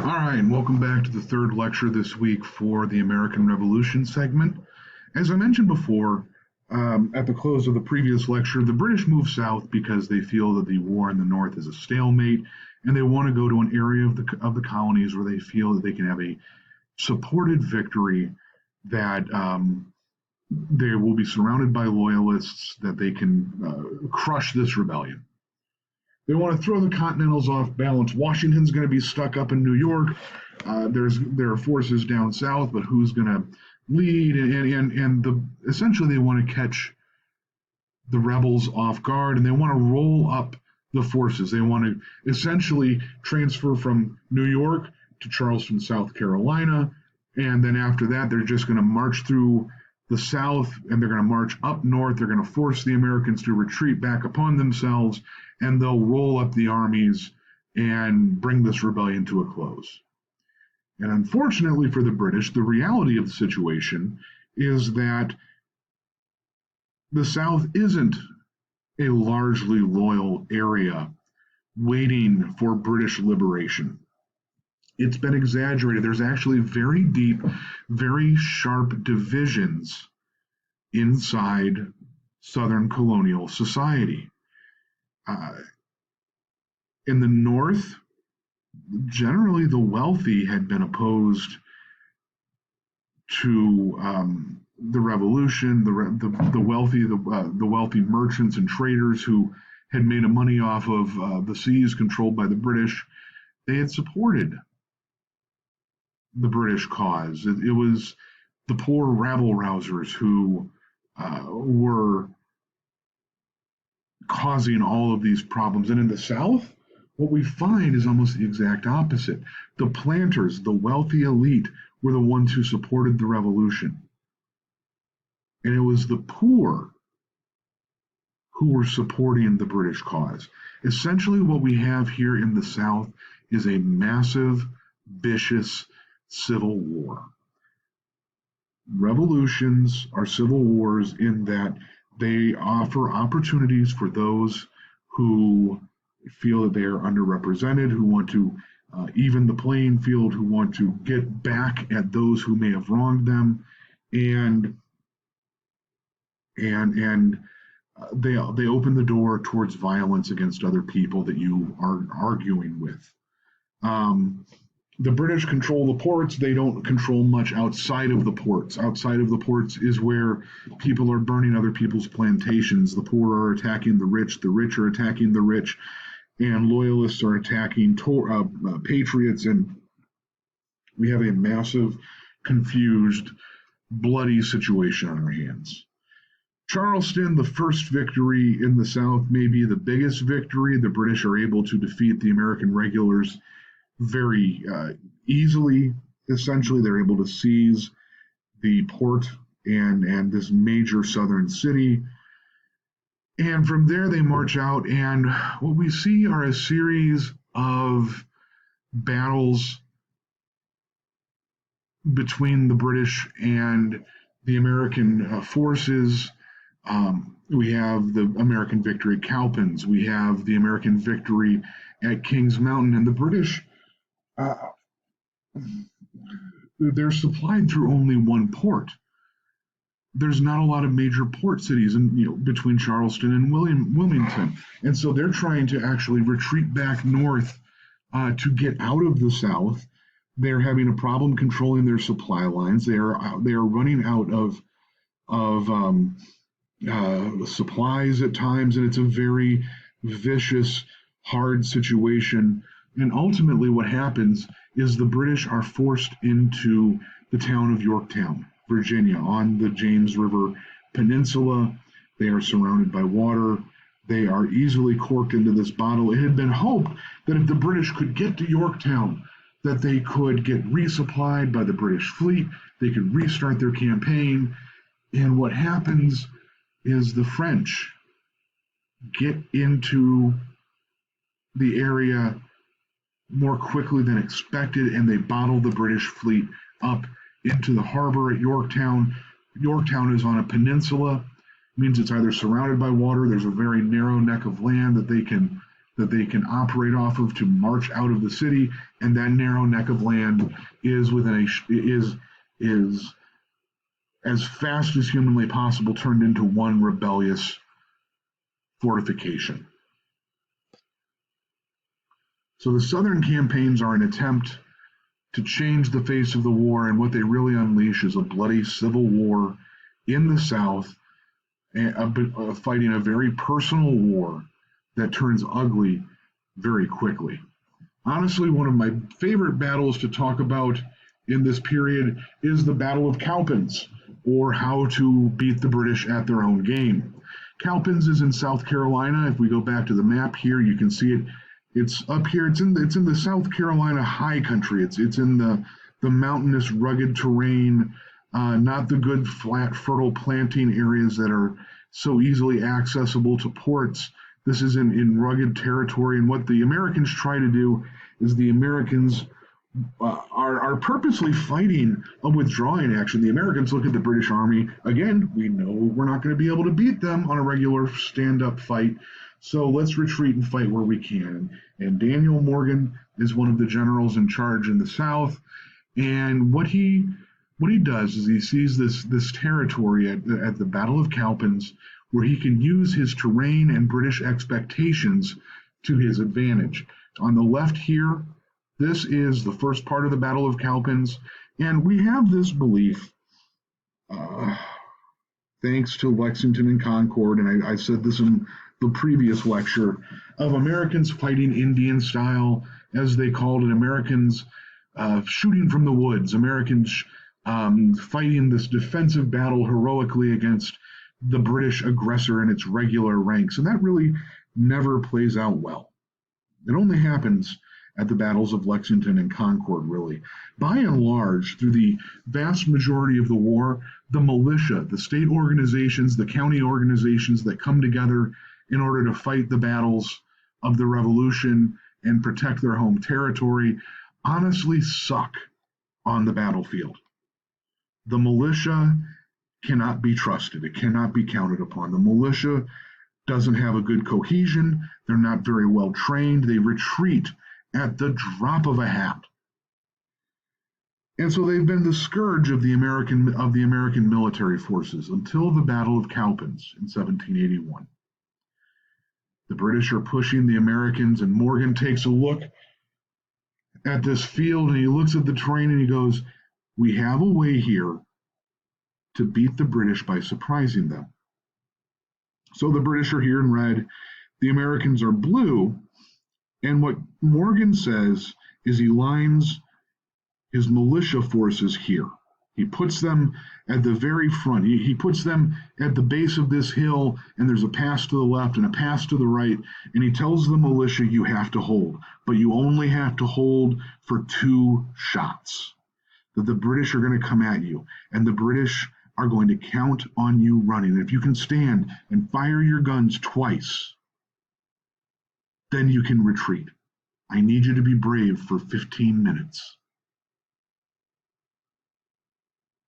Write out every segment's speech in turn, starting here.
All right, and welcome back to the third lecture this week for the American Revolution segment. As I mentioned before, at the close of the previous lecture, the British moved south because they feel that the war in the north is a stalemate, and they want to go to an area of the colonies where they feel that they can have a supported victory, that they will be surrounded by loyalists, that they can crush this rebellion. They want to throw the Continentals off balance. Washington's going to be stuck up in New York. There are forces down south, but who's going to lead? Essentially they want to catch the rebels off guard, and they want to roll up the forces. They want to essentially transfer from New York to Charleston, South Carolina, and then after that they're just going to march through the South, and they're going to march up north. They're going to force the Americans to retreat back upon themselves, and they'll roll up the armies and bring this rebellion to a close. And unfortunately for the British, the reality of the situation is that the South isn't a largely loyal area waiting for British liberation. It's been exaggerated. There's actually very deep, very sharp divisions inside Southern colonial society. In the North, generally the wealthy had been opposed to the revolution. The wealthy merchants and traders who had made money off of the seas controlled by the British, they had supported the British cause. It was the poor rabble-rousers who were causing all of these problems. And in the South, what we find is almost the exact opposite. The planters, the wealthy elite, were the ones who supported the revolution. And it was the poor who were supporting the British cause. Essentially, what we have here in the South is a massive, vicious civil war. Revolutions are civil wars in that they offer opportunities for those who feel that they are underrepresented, who want to even the playing field, who want to get back at those who may have wronged them, and they open the door towards violence against other people that you are arguing with. The British control the ports. They don't control much outside of the ports. Outside of the ports is where people are burning other people's plantations. The poor are attacking the rich are attacking the rich, and loyalists are attacking patriots, and we have a massive, confused, bloody situation on our hands. Charleston, the first victory in the South, may be the biggest victory. The British are able to defeat the American regulars very easily. Essentially, they're able to seize the port and this major southern city. And from there, they march out, and what we see are a series of battles between the British and the American forces. We have the American victory at Cowpens. We have the American victory at Kings Mountain, and the British, they're supplied through only one port. There's not a lot of major port cities between Charleston and Wilmington, and so they're trying to actually retreat back north to get out of the South. They're having a problem controlling their supply lines. They are running out of supplies at times, and it's a very vicious, hard situation. And ultimately, what happens is the British are forced into the town of Yorktown, Virginia, on the James River Peninsula. They are surrounded by water. They are easily corked into this bottle. It had been hoped that if the British could get to Yorktown, that they could get resupplied by the British fleet. They could restart their campaign. And what happens is the French get into the area more quickly than expected, and they bottle the British fleet up into the harbor at Yorktown. Yorktown is on a peninsula, means it's either surrounded by water, there's a very narrow neck of land that they can that they can operate off of to march out of the city, and that narrow neck of land is is as fast as humanly possible turned into one rebellious fortification. So the Southern campaigns are an attempt to change the face of the war, and what they really unleash is a bloody civil war in the South, fighting a very personal war that turns ugly very quickly. Honestly, one of my favorite battles to talk about in this period is the Battle of Cowpens, or how to beat the British at their own game. Cowpens is in South Carolina. If we go back to the map here, you can see it. It's up here. It's in the South Carolina high country. It's in the mountainous, rugged terrain, not the good, flat, fertile planting areas that are so easily accessible to ports. This is in rugged territory, and what the Americans try to do is the Americans are purposely fighting a withdrawing action. The Americans look at the British Army. Again, we know we're not going to be able to beat them on a regular stand-up fight, so let's retreat and fight where we can. And Daniel Morgan is one of the generals in charge in the South, and what he does is he sees this territory at the Battle of Cowpens, where he can use his terrain and British expectations to his advantage. On the left here, this is the first part of the Battle of Cowpens, and we have this belief, thanks to Lexington and Concord, and I said this in the previous lecture, of Americans fighting Indian style, as they called it, Americans shooting from the woods, Americans fighting this defensive battle heroically against the British aggressor in its regular ranks. And that really never plays out well. It only happens at the battles of Lexington and Concord, really. By and large, through the vast majority of the war, the militia, the state organizations, the county organizations that come together in order to fight the battles of the Revolution and protect their home territory, honestly suck on the battlefield. The militia cannot be trusted. It cannot be counted upon. The militia doesn't have a good cohesion. They're not very well trained. They retreat at the drop of a hat. And so they've been the scourge of the American military forces until the Battle of Cowpens in 1781. The British are pushing the Americans, and Morgan takes a look at this field, and he looks at the terrain and he goes, "We have a way here to beat the British by surprising them." So the British are here in red, the Americans are blue, and what Morgan says is he lines his militia forces here. He puts them at the very front. He puts them at the base of this hill, and there's a pass to the left and a pass to the right, and he tells the militia, you have to hold, but you only have to hold for 2 shots. That the British are going to come at you, and the British are going to count on you running. If you can stand and fire your guns twice, then you can retreat. I need you to be brave for 15 minutes.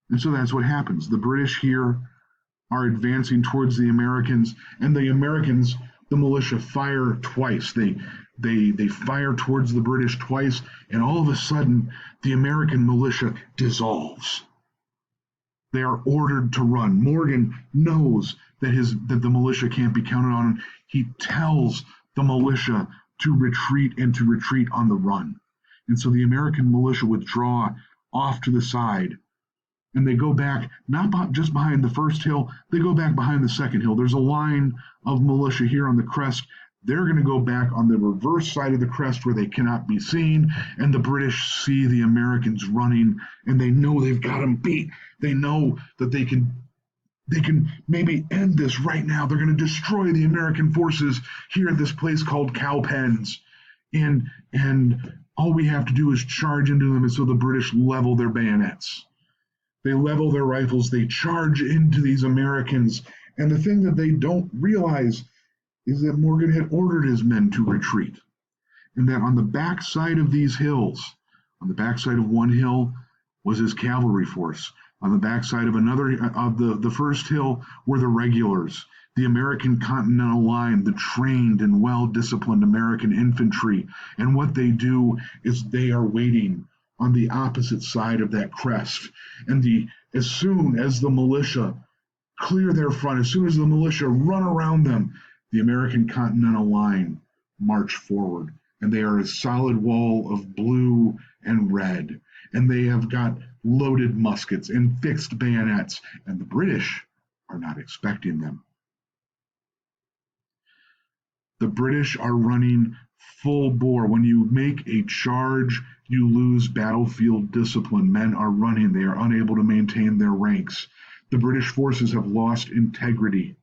And so that's what happens. The British here are advancing towards the Americans, and the Americans, the militia, fire twice. They fire towards the British twice, and all of a sudden, the American militia dissolves. They are ordered to run. Morgan knows that the militia can't be counted on. He tells the militia to retreat and to retreat on the run. And so the American militia withdraw off to the side, and they go back, not just behind the first hill, they go back behind the second hill. There's a line of militia here on the crest. They're going to go back on the reverse side of the crest where they cannot be seen, and the British see the Americans running, and they know they've got them beat. They know that they can maybe end this right now. They're going to destroy the American forces here at this place called Cowpens, and all we have to do is charge into them. And so the British level their bayonets. They level their rifles. They charge into these Americans. And the thing that they don't realize is that Morgan had ordered his men to retreat, and that on the backside of these hills, on the backside of one hill was his cavalry force. On the backside of another, of the first hill, were the regulars. The American Continental Line, the trained and well-disciplined American infantry, and what they do is they are waiting on the opposite side of that crest. And as soon as the militia clear their front, as soon as the militia run around them, the American Continental Line march forward. And they are a solid wall of blue and red. And they have got loaded muskets and fixed bayonets. And the British are not expecting them. The British are running full bore. When you make a charge, you lose battlefield discipline. Men are running. They are unable to maintain their ranks. The British forces have lost integrity.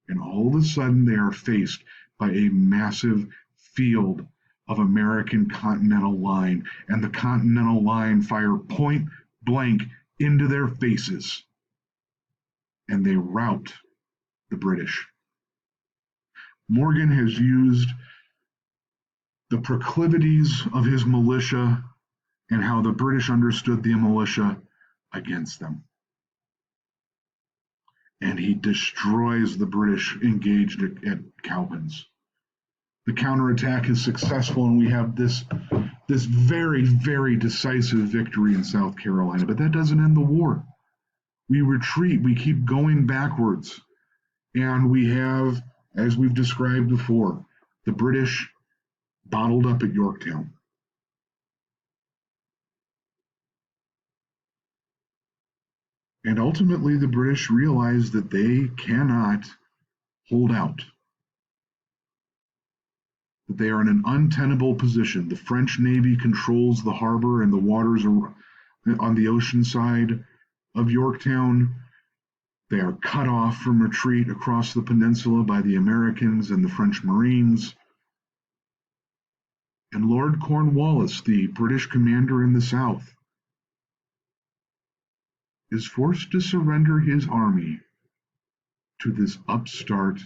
And all of a sudden, they are faced by a massive field of American Continental Line. And the Continental Line fire point blank into their faces. And they rout the British. Morgan has used the proclivities of his militia and how the British understood the militia against them. And he destroys the British engaged at Cowpens. The counterattack is successful, and we have this very, very decisive victory in South Carolina. But that doesn't end the war. We retreat. We keep going backwards. And we have, as we've described before, the British bottled up at Yorktown. And ultimately, the British realize that they cannot hold out, that they are in an untenable position. The French Navy controls the harbor and the waters on the ocean side of Yorktown. They are cut off from retreat across the peninsula by the Americans and the French Marines. And Lord Cornwallis, the British commander in the south, is forced to surrender his army to this upstart,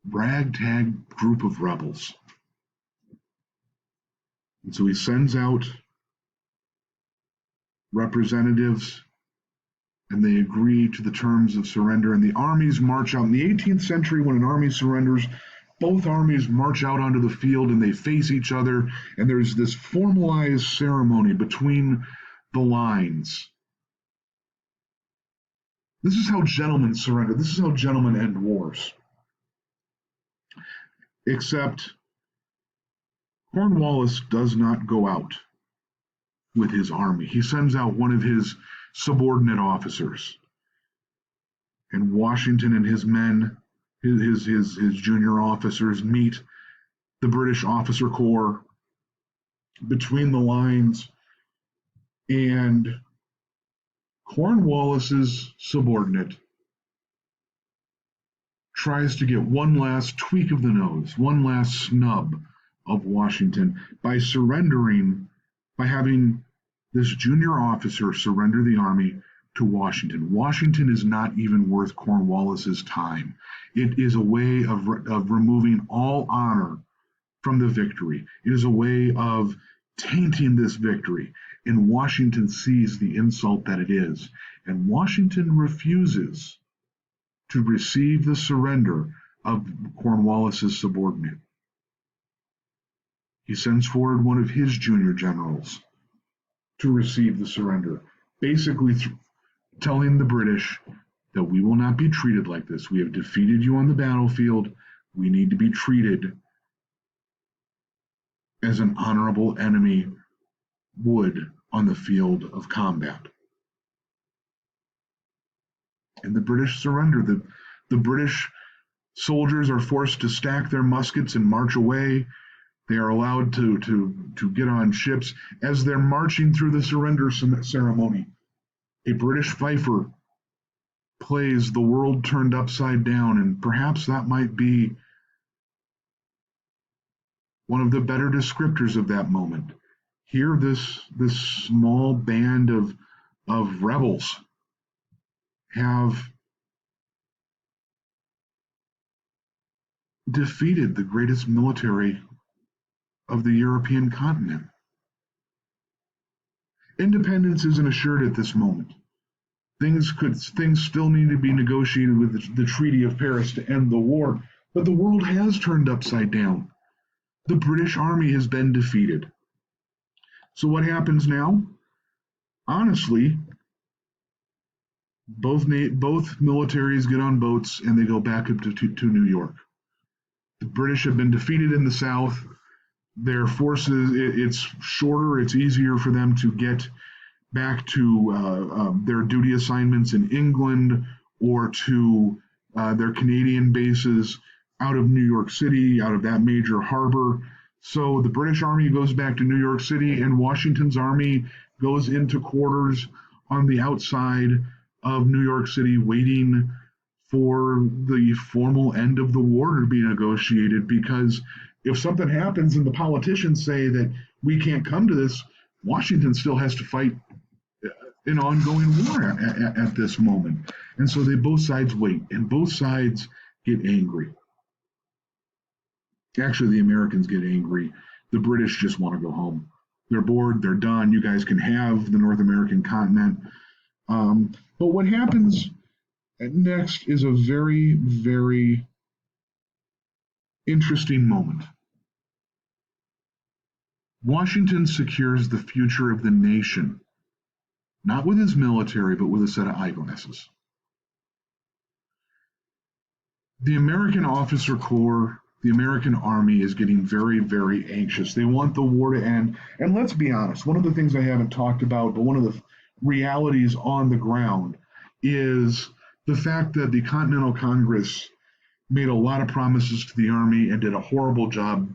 ragtag group of rebels. And so he sends out representatives, and they agree to the terms of surrender, and the armies march out. In the 18th century, when an army surrenders, both armies march out onto the field and they face each other, and there's this formalized ceremony between the lines. This is how gentlemen surrender. This is how gentlemen end wars. Except Cornwallis does not go out with his army. He sends out one of his subordinate officers. And Washington and his men, his junior officers, meet the British officer corps between the lines, and Cornwallis's subordinate tries to get one last tweak of the nose, one last snub of Washington by having this junior officer surrender the army to Washington. Washington is not even worth Cornwallis's time. It is a way of removing all honor from the victory. It is a way of tainting this victory. And Washington sees the insult that it is. And Washington refuses to receive the surrender of Cornwallis's subordinate. He sends forward one of his junior generals to receive the surrender, basically telling the British that we will not be treated like this. We have defeated you on the battlefield. We need to be treated as an honorable enemy would on the field of combat. And the British surrender. The British soldiers are forced to stack their muskets and march away. They are allowed to get on ships. As they're marching through the surrender ceremony, a British fifer plays "The World Turned Upside Down," and perhaps that might be one of the better descriptors of that moment. Here, this small band of rebels have defeated the greatest military of the European continent. Independence isn't assured at this moment. Things still need to be negotiated with the Treaty of Paris to end the war, but the world has turned upside down. The British Army has been defeated. So what happens now? Honestly, both militaries get on boats and they go back up to New York. The British have been defeated in the South. Their forces, it's shorter, it's easier for them to get back to their duty assignments in England or to their Canadian bases out of New York City, out of that major harbor. So the British Army goes back to New York City, and Washington's army goes into quarters on the outside of New York City, waiting for the formal end of the war to be negotiated. Because if something happens and the politicians say that we can't come to this, Washington still has to fight an ongoing war at this moment. And so both sides wait, and both sides get angry. Actually, the Americans get angry. The British just want to go home. They're bored. They're done. You guys can have the North American continent. But what happens next is a very, very interesting moment. Washington secures the future of the nation, not with his military, but with a set of eyeglasses. The American officer corps, the American army is getting very, very anxious. They want the war to end. And let's be honest, one of the things I haven't talked about, but one of the realities on the ground is the fact that the Continental Congress made a lot of promises to the army and did a horrible job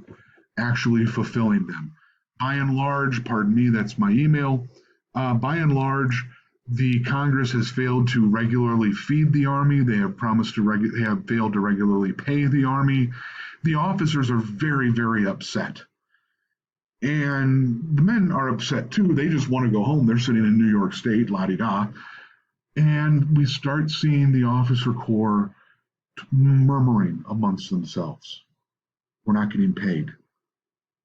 actually fulfilling them. By and large, pardon me, that's my email. By and large, the Congress has failed to regularly feed the army. They have they have failed to regularly pay the army. The officers are very, very upset. And the men are upset too. They just want to go home. They're sitting in New York State, la-di-da. And we start seeing the officer corps murmuring amongst themselves. We're not getting paid.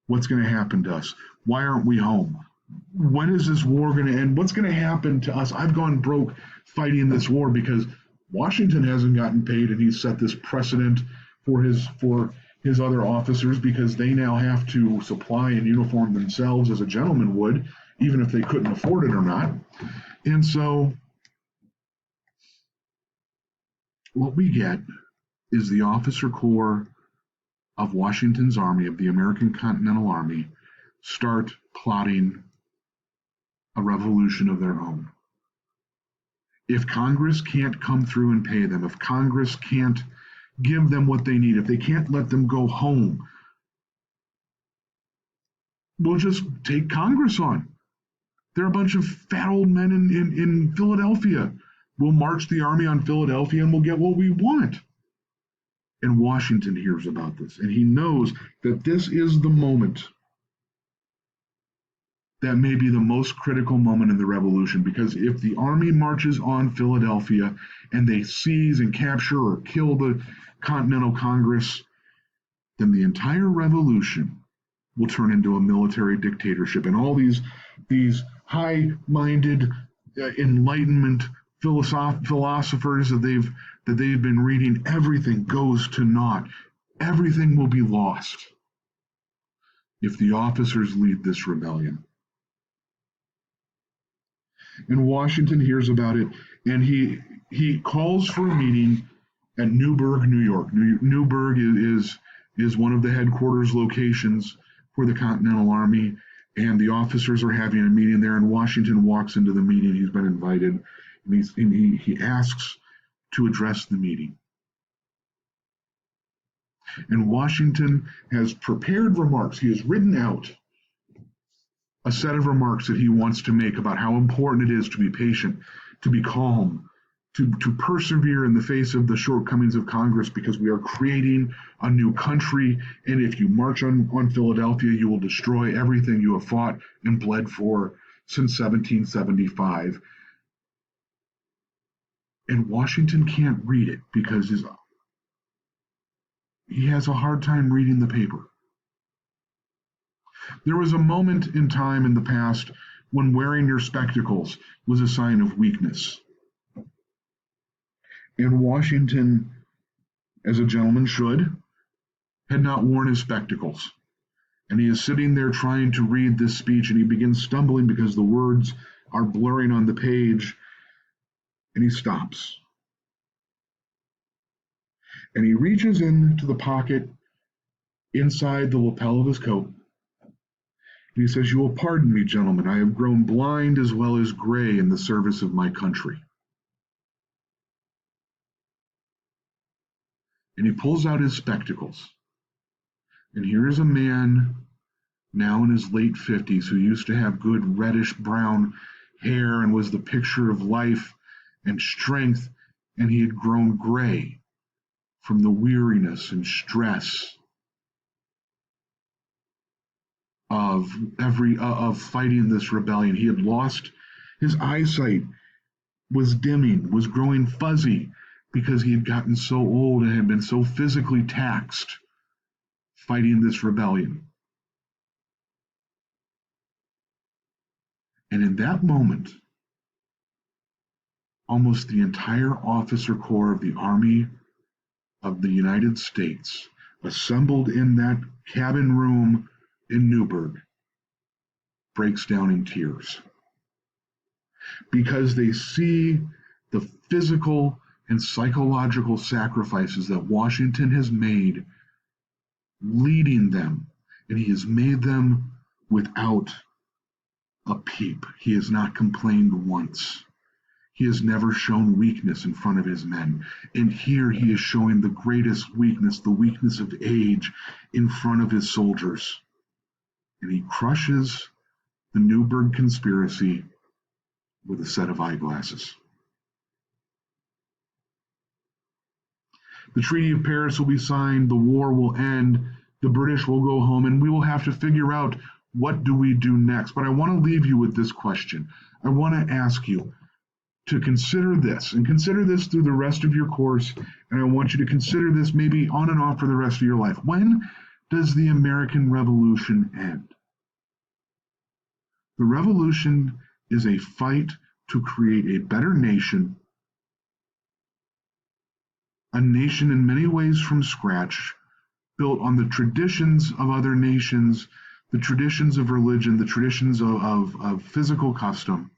What's going to happen to us? Why aren't we home? When is this war going to end? What's going to happen to us? I've gone broke fighting this war because Washington hasn't gotten paid, and he's set this precedent for his other officers because they now have to supply and uniform themselves as a gentleman would, even if they couldn't afford it or not. And so what we get is the officer corps of Washington's army, of the American Continental Army, start plotting a revolution of their own. If Congress can't come through and pay them, if Congress can't give them what they need, if they can't let them go home, we'll just take Congress on. They're a bunch of fat old men in Philadelphia. We'll march the army on Philadelphia and we'll get what we want. And Washington hears about this, and he knows that this is the moment that may be the most critical moment in the revolution, because if the army marches on Philadelphia and they seize and capture or kill the Continental Congress, then the entire revolution will turn into a military dictatorship. And all these high-minded Enlightenment philosophers that they've been reading, everything goes to naught. Everything will be lost if the officers lead this rebellion. And Washington hears about it, and he calls for a meeting at Newburgh, New York. Newburgh is one of the headquarters locations for the Continental Army, and the officers are having a meeting there, and Washington walks into the meeting. He's been invited, and he asks to address the meeting. And Washington has prepared remarks. He has written out a set of remarks that he wants to make about how important it is to be patient, to be calm, to persevere in the face of the shortcomings of Congress, because we are creating a new country, and if you march on Philadelphia, you will destroy everything you have fought and bled for since 1775. And Washington can't read it because he has a hard time reading the paper. There was a moment in time in the past when wearing your spectacles was a sign of weakness. And Washington, as a gentleman should, had not worn his spectacles. And he is sitting there trying to read this speech, and he begins stumbling because the words are blurring on the page, and he stops. And he reaches into the pocket inside the lapel of his coat. And he says, "You will pardon me, gentlemen. I have grown blind as well as gray in the service of my country." And he pulls out his spectacles. And here is a man now in his late 50s who used to have good reddish brown hair and was the picture of life and strength, and he had grown gray from the weariness and stress of fighting this rebellion. He had lost his eyesight, was dimming, was growing fuzzy because he had gotten so old and had been so physically taxed fighting this rebellion. And in that moment, almost the entire officer corps of the Army of the United States assembled in that cabin room in Newburgh breaks down in tears because they see the physical and psychological sacrifices that Washington has made leading them, and he has made them without a peep. He has not complained once. He has never shown weakness in front of his men. And here he is showing the greatest weakness, the weakness of age, in front of his soldiers. And he crushes the Newburgh Conspiracy with a set of eyeglasses. The Treaty of Paris will be signed, the war will end, the British will go home, and we will have to figure out what do we do next. But I want to leave you with this question. I want to ask you to consider this, and consider this through the rest of your course, and I want you to consider this maybe on and off for the rest of your life. When does the American Revolution end? The Revolution is a fight to create a better nation, a nation in many ways from scratch, built on the traditions of other nations, the traditions of religion, the traditions of physical custom.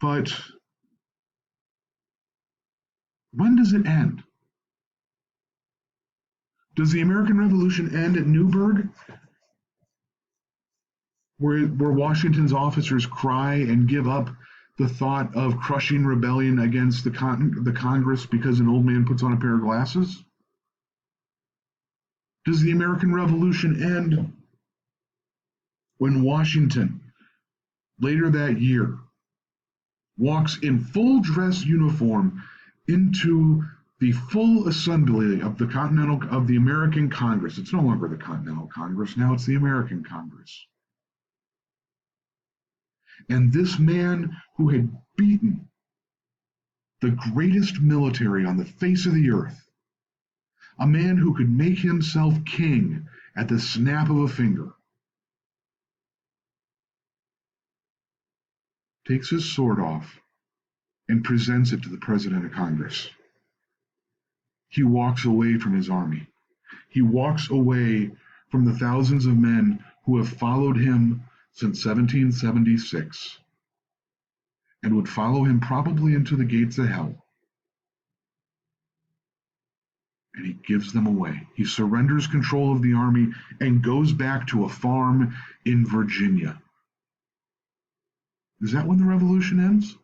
But when does it end? Does the American Revolution end at Newburgh, where Washington's officers cry and give up the thought of crushing rebellion against the Congress because an old man puts on a pair of glasses? Does the American Revolution end when Washington, later that year, walks in full dress uniform into the full assembly of the American Congress? It's no longer the Continental Congress, now it's the American Congress. And this man who had beaten the greatest military on the face of the earth, a man who could make himself king at the snap of a finger, takes his sword off and presents it to the President of Congress. He walks away from his army. He walks away from the thousands of men who have followed him since 1776 and would follow him probably into the gates of hell. And he gives them away. He surrenders control of the army and goes back to a farm in Virginia. Is that when the revolution ends?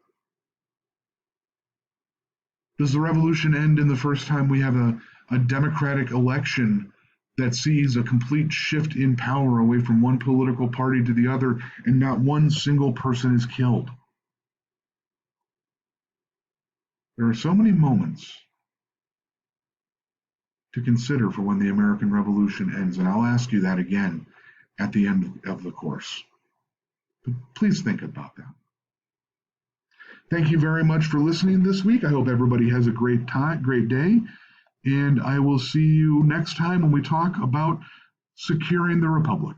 Does the revolution end in the first time we have a democratic election that sees a complete shift in power away from one political party to the other, and not one single person is killed? There are so many moments to consider for when the American Revolution ends, and I'll ask you that again at the end of the course. But please think about that. Thank you very much for listening this week. I hope everybody has a great day, and I will see you next time when we talk about securing the Republic.